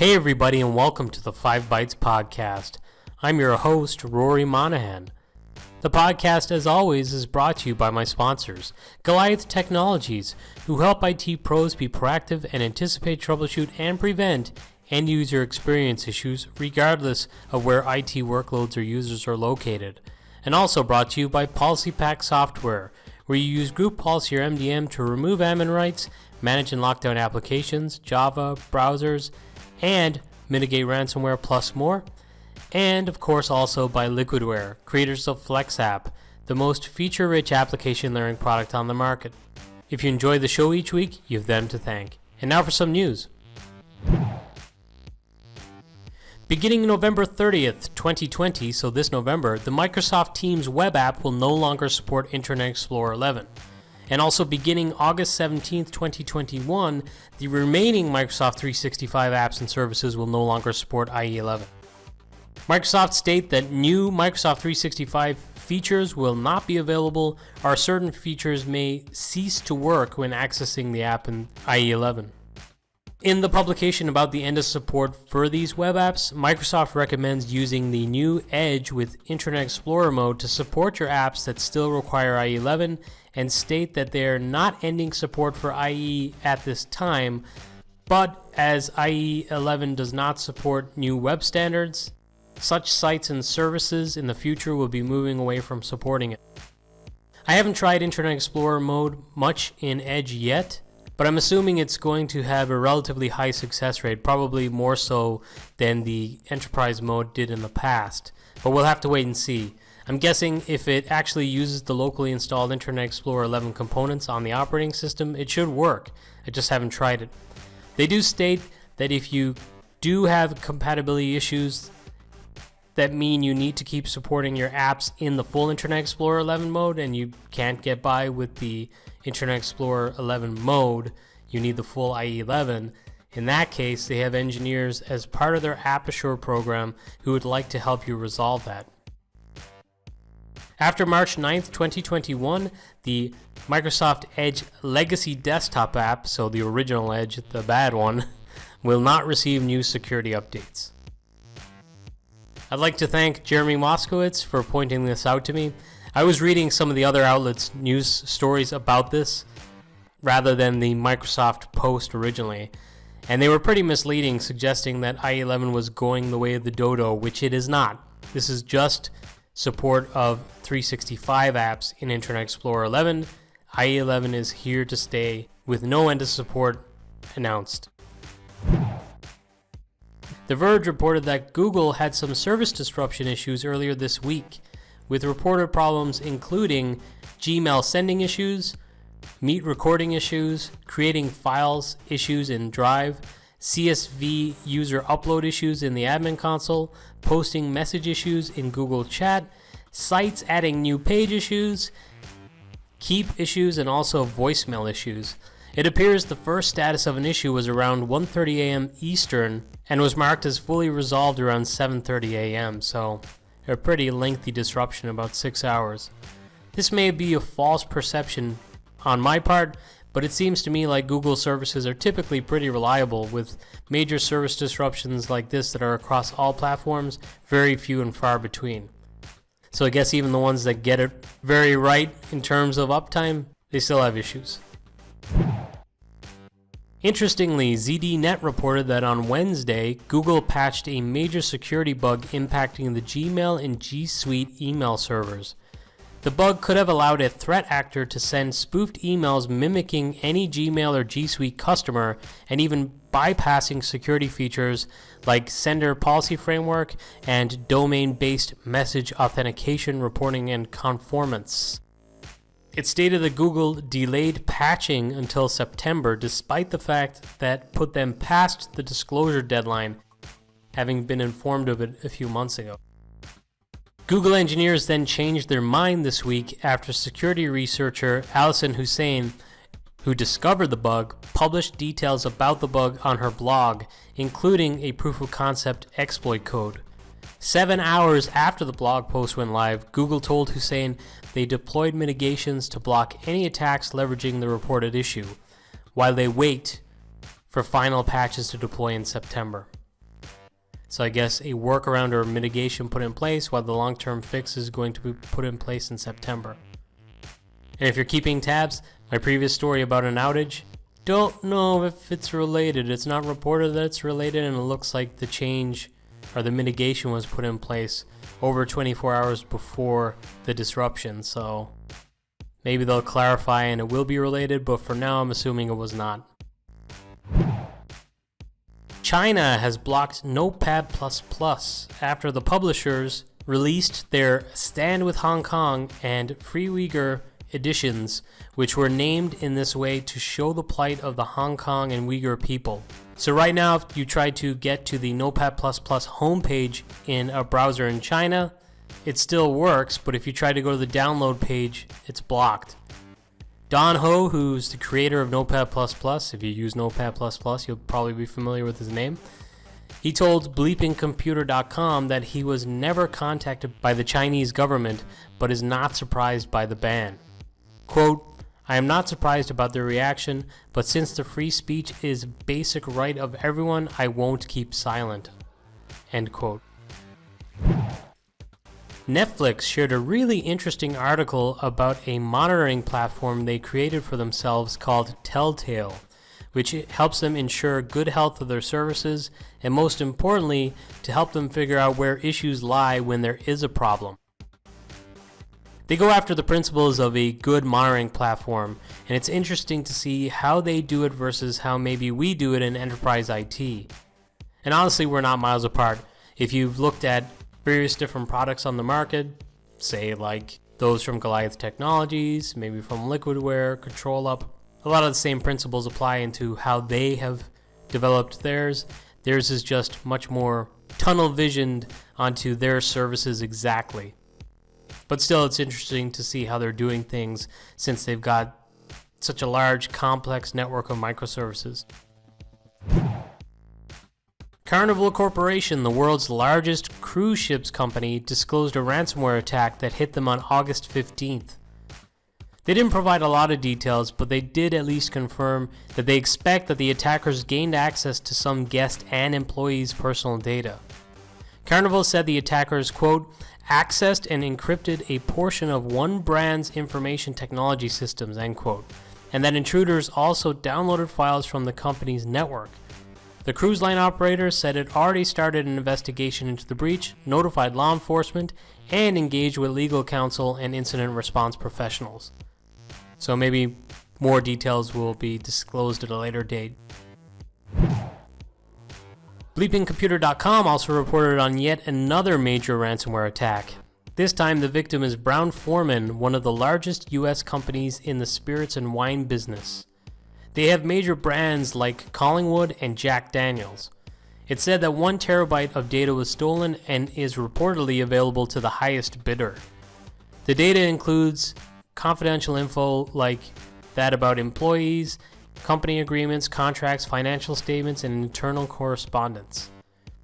Hey everybody, and welcome to the 5 Bytes Podcast. I'm your host, Rory Monahan. The podcast, as always, is brought to you by my sponsors, Goliath Technologies, who help IT pros be proactive and anticipate, troubleshoot, and prevent end-user experience issues regardless of where IT workloads or users are located. And also brought to you by PolicyPack Software, where you use group policy or MBAM to remove admin rights, manage and lock down applications, Java, browsers, and mitigate ransomware plus more. And of course also by Liquidware, creators of FlexApp, the most feature-rich application learning product on the market. If you enjoy the show each week, you have them to thank. And now for some news. Beginning November 30th, 2020, so this November, the Microsoft Teams web app will no longer support Internet Explorer 11. And also beginning August 17th, 2021, the remaining Microsoft 365 apps and services will no longer support IE11. Microsoft state that new Microsoft 365 features will not be available, or certain features may cease to work when accessing the app in IE11. In the publication about the end of support for these web apps, Microsoft recommends using the new Edge with Internet Explorer mode to support your apps that still require IE11, and state that they are not ending support for IE at this time, but as IE11 does not support new web standards, such sites and services in the future will be moving away from supporting it. I haven't tried Internet Explorer mode much in Edge yet, but I'm assuming it's going to have a relatively high success rate, probably more so than the Enterprise mode did in the past, but we'll have to wait and see. I'm guessing if it actually uses the locally installed Internet Explorer 11 components on the operating system, it should work. I just haven't tried it. They do state that if you do have compatibility issues that mean you need to keep supporting your apps in the full Internet Explorer 11 mode and you can't get by with the Internet Explorer 11 mode, you need the full IE11. In that case, they have engineers as part of their App Assure program who would like to help you resolve that. After March 9th, 2021, the Microsoft Edge Legacy Desktop app, so the original Edge, the bad one, will not receive new security updates. I'd like to thank Jeremy Moskowitz for pointing this out to me. I was reading some of the other outlets' news stories about this rather than the Microsoft post originally, and they were pretty misleading, suggesting that IE11 was going the way of the dodo, which it is not. This is just support of 365 apps in Internet Explorer 11. IE11 is here to stay with no end of support announced. The Verge reported that Google had some service disruption issues earlier this week, with reported problems including Gmail sending issues, Meet recording issues, creating files issues in Drive, CSV user upload issues in the admin console, posting message issues in Google Chat, sites adding new page issues, keep issues, and also voicemail issues. It appears the first status of an issue was around 1:30 a.m. Eastern and was marked as fully resolved around 7:30 a.m., so a pretty lengthy disruption, about 6 hours. This may be a false perception on my part, but it seems to me like Google services are typically pretty reliable, with major service disruptions like this that are across all platforms very few and far between. So I guess even the ones that get it very right in terms of uptime, they still have issues. Interestingly, ZDNet reported that on Wednesday, Google patched a major security bug impacting the Gmail and G Suite email servers. The bug could have allowed a threat actor to send spoofed emails mimicking any Gmail or G Suite customer, and even bypassing security features like Sender Policy Framework and domain-based message authentication reporting and conformance. It stated that Google delayed patching until September, despite the fact that put them past the disclosure deadline, having been informed of it a few months ago. Google engineers then changed their mind this week after security researcher Alison Hussein, who discovered the bug, published details about the bug on her blog, including a proof of concept exploit code. 7 hours after the blog post went live, Google told Hussein they deployed mitigations to block any attacks leveraging the reported issue, while they wait for final patches to deploy in September. So I guess a workaround or mitigation put in place, while the long-term fix is going to be put in place in September. And if you're keeping tabs, my previous story about an outage, don't know if it's related. It's not reported that it's related, and it looks like the change or the mitigation was put in place over 24 hours before the disruption. So maybe they'll clarify and it will be related, but for now I'm assuming it was not. China has blocked Notepad++ after the publishers released their Stand with Hong Kong and Free Uyghur editions, which were named in this way to show the plight of the Hong Kong and Uyghur people. So right now, if you try to get to the Notepad++ homepage in a browser in China, it still works, but if you try to go to the download page, it's blocked. Don Ho, who's the creator of Notepad++, if you use Notepad++, you'll probably be familiar with his name. He told bleepingcomputer.com that he was never contacted by the Chinese government, but is not surprised by the ban. Quote, "I am not surprised about their reaction, but since the free speech is basic right of everyone, I won't keep silent." End quote. Netflix shared a really interesting article about a monitoring platform they created for themselves called Telltale, which helps them ensure good health of their services and, most importantly, to help them figure out where issues lie when there is a problem. They go after the principles of a good monitoring platform, and it's interesting to see how they do it versus how maybe we do it in enterprise IT. And honestly, we're not miles apart. If you've looked at various different products on the market, say like those from Goliath Technologies, maybe from Liquidware, ControlUp, a lot of the same principles apply into how they have developed theirs. Theirs is just much more tunnel visioned onto their services exactly. But still, it's interesting to see how they're doing things since they've got such a large, complex network of microservices. Carnival Corporation, the world's largest cruise ships company, disclosed a ransomware attack that hit them on August 15th. They didn't provide a lot of details, but they did at least confirm that they expect that the attackers gained access to some guest and employees' personal data. Carnival said the attackers, quote, "accessed and encrypted a portion of one brand's information technology systems," end quote, and that intruders also downloaded files from the company's network. The cruise line operator said it already started an investigation into the breach, notified law enforcement, and engaged with legal counsel and incident response professionals. So maybe more details will be disclosed at a later date. Bleepingcomputer.com also reported on yet another major ransomware attack. This time the victim is Brown-Forman, one of the largest US companies in the spirits and wine business. They have major brands like Collingwood and Jack Daniels. It said that 1 terabyte of data was stolen and is reportedly available to the highest bidder. The data includes confidential info like that about employees, company agreements, contracts, financial statements, and internal correspondence.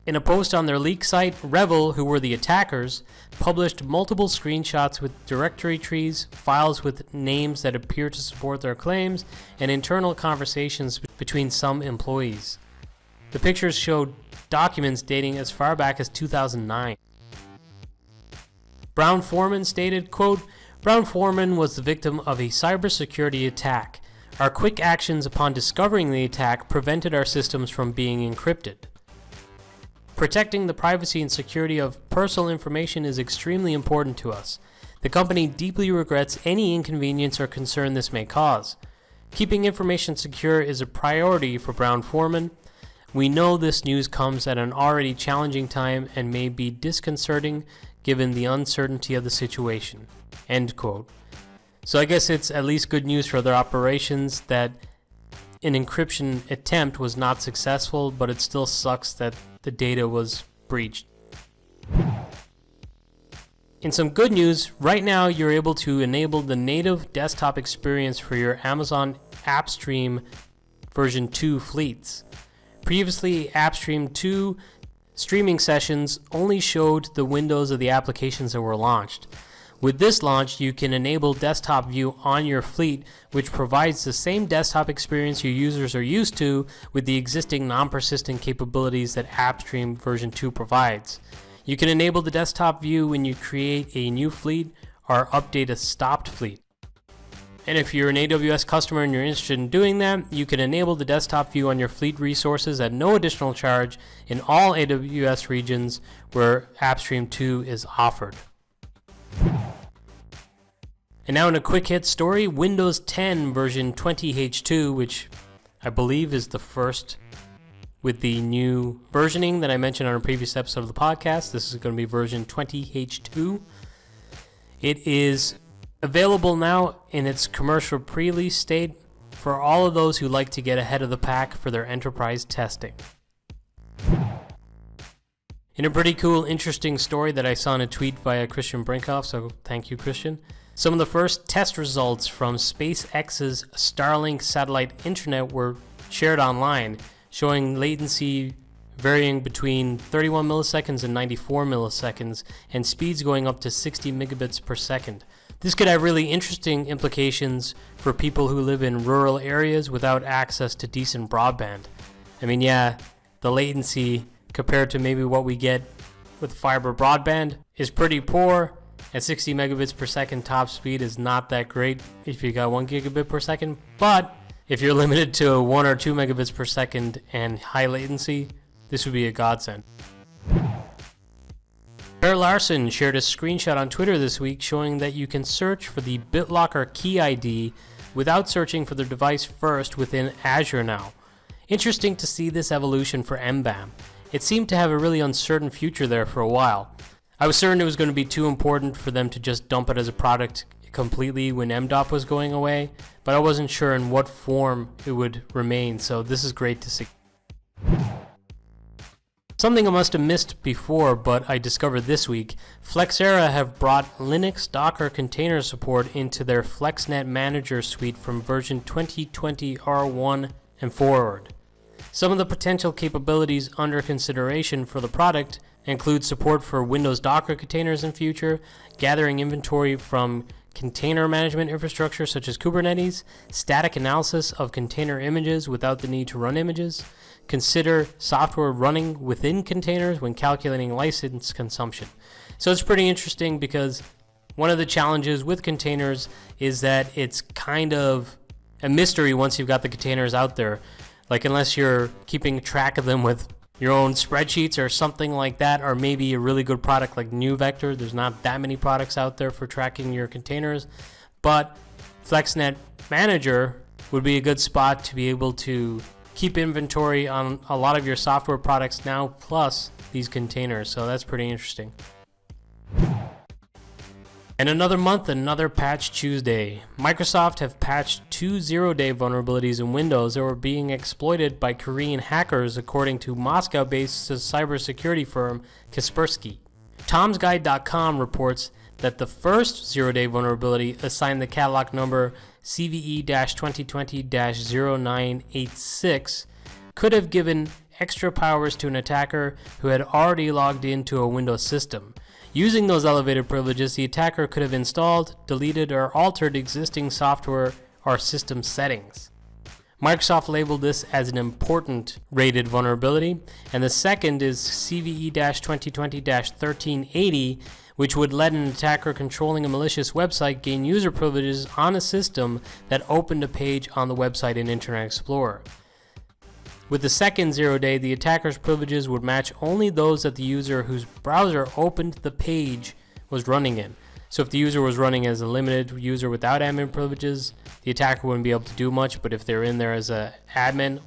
In a post on their leak site, Revel, who were the attackers, published multiple screenshots with directory trees, files with names that appear to support their claims, and internal conversations between some employees. The pictures showed documents dating as far back as 2009. Brown-Forman stated, quote, "Brown-Forman was the victim of a cybersecurity attack. Our quick actions upon discovering the attack prevented our systems from being encrypted. Protecting the privacy and security of personal information is extremely important to us. The company deeply regrets any inconvenience or concern this may cause. Keeping information secure is a priority for Brown-Forman. We know this news comes at an already challenging time and may be disconcerting given the uncertainty of the situation." End quote. So I guess it's at least good news for their operations that an encryption attempt was not successful, but it still sucks that the data was breached. In some good news, right now you're able to enable the native desktop experience for your Amazon AppStream version 2 fleets. Previously, AppStream 2 streaming sessions only showed the windows of the applications that were launched. With this launch, you can enable desktop view on your fleet, which provides the same desktop experience your users are used to with the existing non-persistent capabilities that AppStream version 2 provides. You can enable the desktop view when you create a new fleet or update a stopped fleet. And if you're an AWS customer and you're interested in doing that, you can enable the desktop view on your fleet resources at no additional charge in all AWS regions where AppStream 2 is offered. And now in a quick hit story, Windows 10 version 20H2, which I believe is the first with the new versioning that I mentioned on a previous episode of the podcast. This is going to be version 20H2. It is available now in its commercial pre-release state for all of those who like to get ahead of the pack for their enterprise testing. In a pretty cool, interesting story that I saw in a tweet via Christian Brinkhoff, so thank you, Christian. Some of the first test results from SpaceX's StarLink satellite internet were shared online, showing latency varying between 31 milliseconds and 94 milliseconds, and speeds going up to 60 megabits per second. This could have really interesting implications for people who live in rural areas without access to decent broadband. I mean, yeah, the latency compared to maybe what we get with fiber broadband is pretty poor, and 60 megabits per second top speed is not that great if you got 1 gigabit per second, but if you're limited to 1 or 2 megabits per second and high latency, this would be a godsend. Per Larson shared a screenshot on Twitter this week showing that you can search for the Bitlocker Key ID without searching for the device first within Azure now. Interesting to see this evolution for MBAM. It seemed to have a really uncertain future there for a while. I was certain it was going to be too important for them to just dump it as a product completely when MDOP was going away, but I wasn't sure in what form it would remain, so this is great to see. Something I must have missed before, but I discovered this week, Flexera have brought Linux Docker container support into their FlexNet Manager suite from version 2020 R1 and forward. Some of the potential capabilities under consideration for the product include support for Windows Docker containers in future, gathering inventory from container management infrastructure such as Kubernetes, static analysis of container images without the need to run images, consider software running within containers when calculating license consumption. So it's pretty interesting because one of the challenges with containers is that it's kind of a mystery once you've got the containers out there. Like unless you're keeping track of them with your own spreadsheets or something like that, or maybe a really good product like NewVector. There's not that many products out there for tracking your containers, but FlexNet Manager would be a good spot to be able to keep inventory on a lot of your software products now, plus these containers. So that's pretty interesting. And another month, another Patch Tuesday. Microsoft have patched 2 zero-day vulnerabilities in Windows that were being exploited by Korean hackers, according to Moscow-based cybersecurity firm Kaspersky. TomsGuide.com reports that the first zero-day vulnerability assigned the catalog number CVE-2020-0986 could have given extra powers to an attacker who had already logged into a Windows system. Using those elevated privileges, the attacker could have installed, deleted, or altered existing software or system settings. Microsoft labeled this as an important rated vulnerability, and the second is CVE-2020-1380, which would let an attacker controlling a malicious website gain user privileges on a system that opened a page on the website in Internet Explorer. With the second zero-day, the attacker's privileges would match only those that the user whose browser opened the page was running in. So if the user was running as a limited user without admin privileges, the attacker wouldn't be able to do much, but if they're in there as an admin,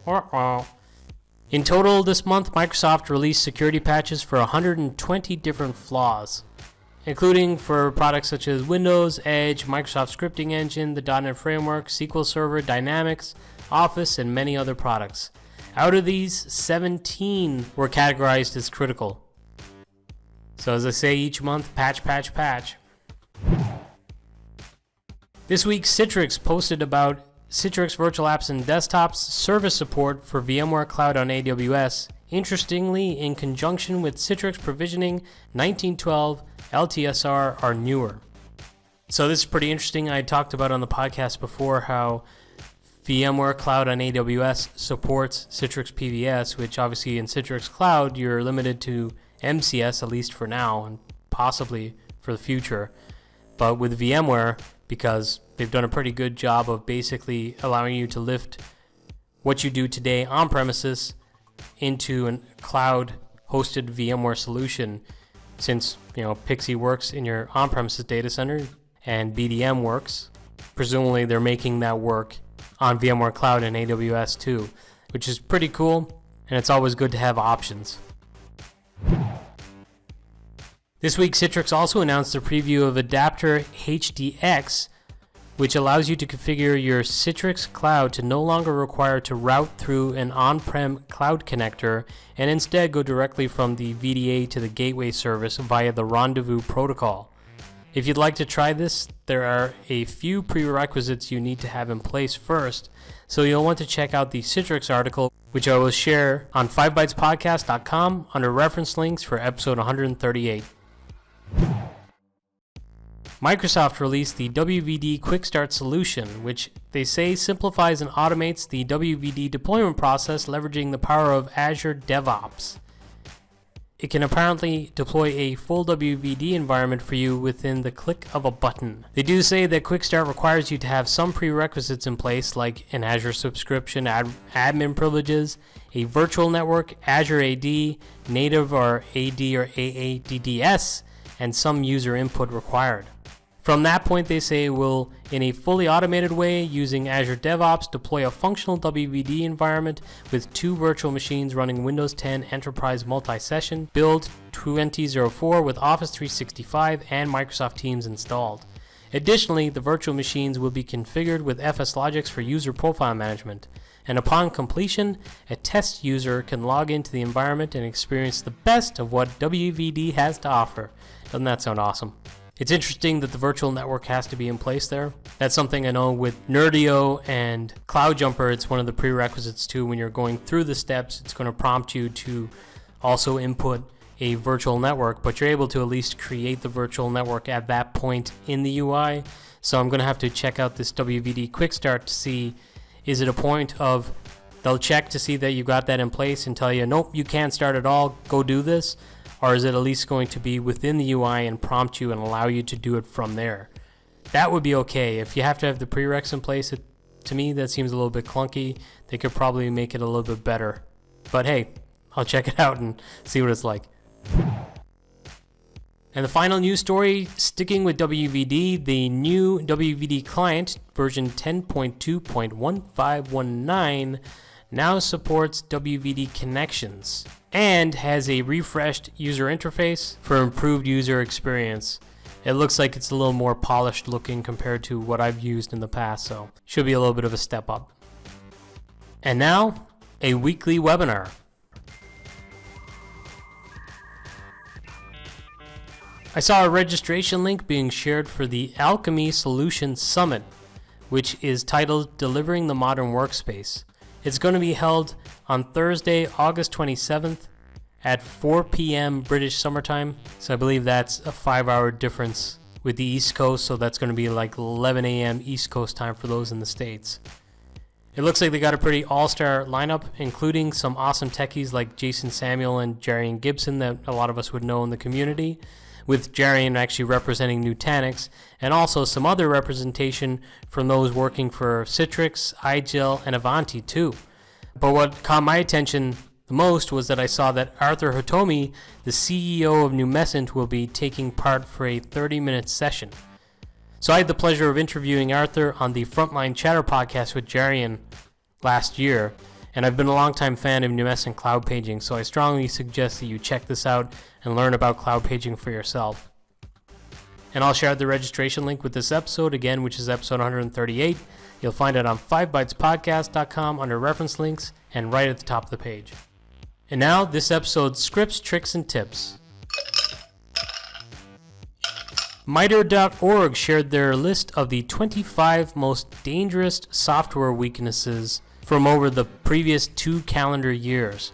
In total this month, Microsoft released security patches for 120 different flaws, including for products such as Windows, Edge, Microsoft Scripting Engine, the .NET Framework, SQL Server, Dynamics, Office, and many other products. Out of these, 17 were categorized as critical. So as I say each month, patch, patch, patch. This week, Citrix posted about Citrix Virtual Apps and Desktops service support for VMware Cloud on AWS, interestingly in conjunction with Citrix Provisioning 1912 LTSR or newer. So this is pretty interesting. I talked about on the podcast before how VMware Cloud on AWS supports Citrix PVS, which obviously in Citrix Cloud, you're limited to MCS, at least for now, and possibly for the future. But with VMware, because they've done a pretty good job of basically allowing you to lift what you do today on premises into a cloud-hosted VMware solution, since Pixie works in your on-premises data center and BDM works, presumably they're making that work on VMware Cloud and AWS too, which is pretty cool, and it's always good to have options. This week, Citrix also announced a preview of Adapter HDX, which allows you to configure your Citrix Cloud to no longer require to route through an on-prem cloud connector and instead go directly from the VDA to the gateway service via the Rendezvous protocol. If you'd like to try this, there are a few prerequisites you need to have in place first, so you'll want to check out the Citrix article, which I will share on 5bytespodcast.com under reference links for episode 138. Microsoft released the WVD Quick Start solution, which they say simplifies and automates the WVD deployment process leveraging the power of Azure DevOps. It can apparently deploy a full WVD environment for you within the click of a button. They do say that Quick Start requires you to have some prerequisites in place, like an Azure subscription, admin privileges, a virtual network, Azure AD, native or AD or AADDS, and some user input required. From that point, they say it will, in a fully automated way, using Azure DevOps, deploy a functional WVD environment with 2 virtual machines running Windows 10 Enterprise Multi-Session, build 2004 with Office 365 and Microsoft Teams installed. Additionally, the virtual machines will be configured with FSLogix for user profile management, and upon completion, a test user can log into the environment and experience the best of what WVD has to offer. Doesn't that sound awesome? It's interesting that the virtual network has to be in place there. That's something I know with Nerdio and CloudJumper, it's one of the prerequisites too. When you're going through the steps, it's going to prompt you to also input a virtual network, but you're able to at least create the virtual network at that point in the UI. So I'm going to have to check out this WVD Quick Start to see, is it a point of they'll check to see that you got that in place and tell you, nope, you can't start at all, go do this? Or is it at least going to be within the UI and prompt you and allow you to do it from there? That would be okay. If you have to have the prereqs in place, to me that seems a little bit clunky. They could probably make it a little bit better. But hey, I'll check it out and see what it's like. And the final news story, sticking with WVD, the new WVD client version 10.2.1519 now supports WVD connections and has a refreshed user interface for improved user experience. It looks like it's a little more polished looking compared to what I've used in the past, so should be a little bit of a step up. And now, a weekly webinar. I saw a registration link being shared for the Alchemy Solutions Summit, which is titled Delivering the Modern Workspace. It's going to be held on Thursday, August 27th at 4 p.m. British summertime. So I believe that's a 5-hour difference with the East Coast, so that's going to be like 11 a.m. East Coast time for those in the States. It looks like they got a pretty all-star lineup, including some awesome techies like Jason Samuel and Jarian Gibson that a lot of us would know in the community, with Jarian actually representing Nutanix, and also some other representation from those working for Citrix, iGel, and Avanti too. But what caught my attention the most was that I saw that Arthur Hitomi, the CEO of Numescent, will be taking part for a 30-minute session. So I had the pleasure of interviewing Arthur on the Frontline Chatter podcast with Jarian last year, and I've been a longtime fan of Numescent cloud paging, so I strongly suggest that you check this out and learn about cloud paging for yourself. And I'll share the registration link with this episode again, which is episode 138. You'll find it on 5bytespodcast.com under reference links and right at the top of the page. And now, this episode's scripts, tricks, and tips. MITRE.org shared their list of the 25 most dangerous software weaknesses from over the previous 2 calendar years.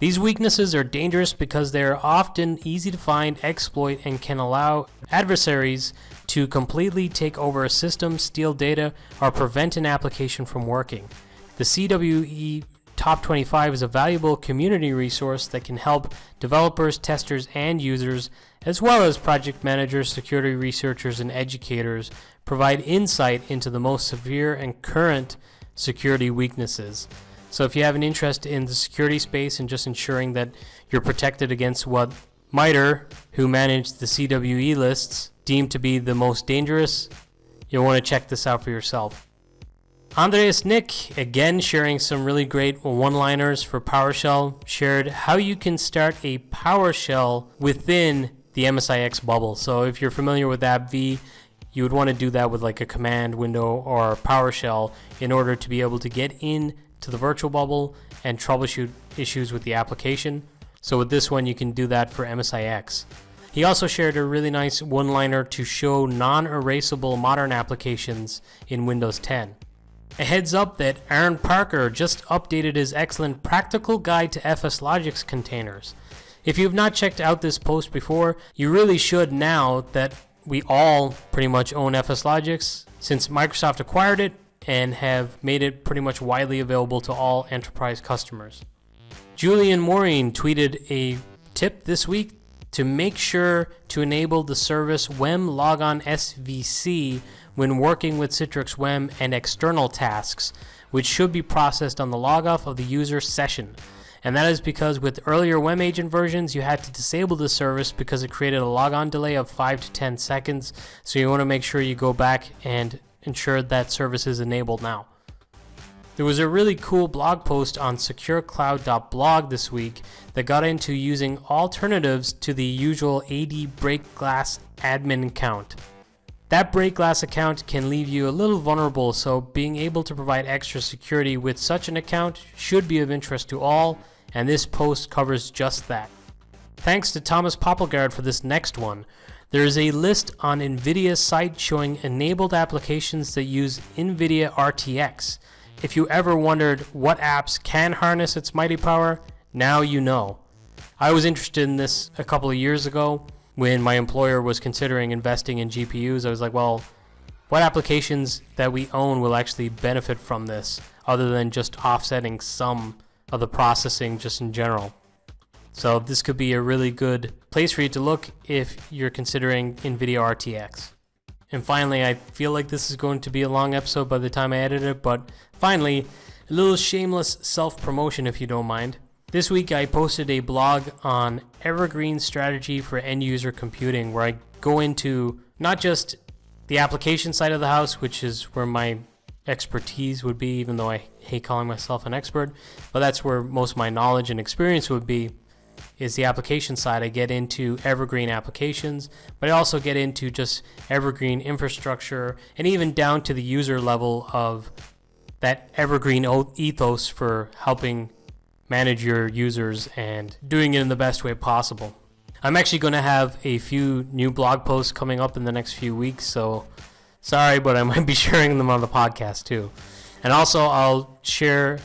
These weaknesses are dangerous because they are often easy to find, exploit, and can allow adversaries to completely take over a system, steal data, or prevent an application from working. The CWE Top 25 is a valuable community resource that can help developers, testers, and users, as well as project managers, security researchers, and educators, provide insight into the most severe and current security weaknesses. So if you have an interest in the security space and just ensuring that you're protected against what MITRE, who manage the CWE lists, deem to be the most dangerous, you'll want to check this out for yourself. Andreas Nick, again sharing some really great one-liners for PowerShell, shared how you can start a PowerShell within the MSIX bubble. So if you're familiar with AppV, you would want to do that with like a command window or PowerShell in order to be able to get in to the virtual bubble and troubleshoot issues with the application. So with this one, you can do that for MSIX. He also shared a really nice one-liner to show non-erasable modern applications in Windows 10. A heads up that Aaron Parker just updated his excellent practical guide to FSLogix containers. If you have not checked out this post before, you really should now that we all pretty much own FSLogix, since Microsoft acquired it and have made it pretty much widely available to all enterprise customers. Julian Maureen tweeted a tip this week to make sure to enable the service WEM Logon SVC when working with Citrix WEM and external tasks, which should be processed on the logoff of the user session. And that is because with earlier WEM agent versions, you had to disable the service because it created a logon delay of 5 to 10 seconds. So you want to make sure you go back and ensure that service is enabled now. There was a really cool blog post on SecureCloud.blog this week that got into using alternatives to the usual AD break glass admin account. That break glass account can leave you a little vulnerable, so being able to provide extra security with such an account should be of interest to all, and this post covers just that. Thanks to Thomas Poppelgaard for this next one. There is a list on Nvidia's site showing enabled applications that use Nvidia RTX. If you ever wondered what apps can harness its mighty power, now you know. I was interested in this a couple of years ago when my employer was considering investing in GPUs. I was like, well, what applications that we own will actually benefit from this other than just offsetting some of the processing just in general? So this could be a really good place for you to look if you're considering NVIDIA RTX. And finally, I feel like this is going to be a long episode by the time I edit it, but finally, a little shameless self-promotion if you don't mind. This week I posted a blog on evergreen strategy for end-user computing, where I go into not just the application side of the house, which is where my expertise would be, even though I hate calling myself an expert, but that's where most of my knowledge and experience would be, is the application side. I get into evergreen applications, but I also get into just evergreen infrastructure and even down to the user level of that evergreen ethos for helping manage your users and doing it in the best way possible. I'm actually going to have a few new blog posts coming up in the next few weeks, so sorry, but I might be sharing them on the podcast too. And also, I'll share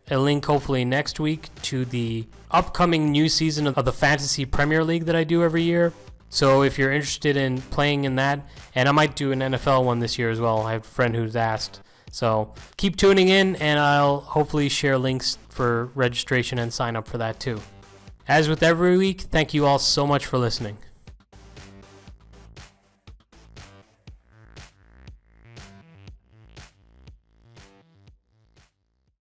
a link hopefully next week to the upcoming new season of the Fantasy Premier League that I do every year. So if you're interested in playing in that, and I might do an NFL one this year as well. I have a friend who's asked. So keep tuning in, and I'll hopefully share links for registration and sign up for that too. As with every week, thank you all so much for listening.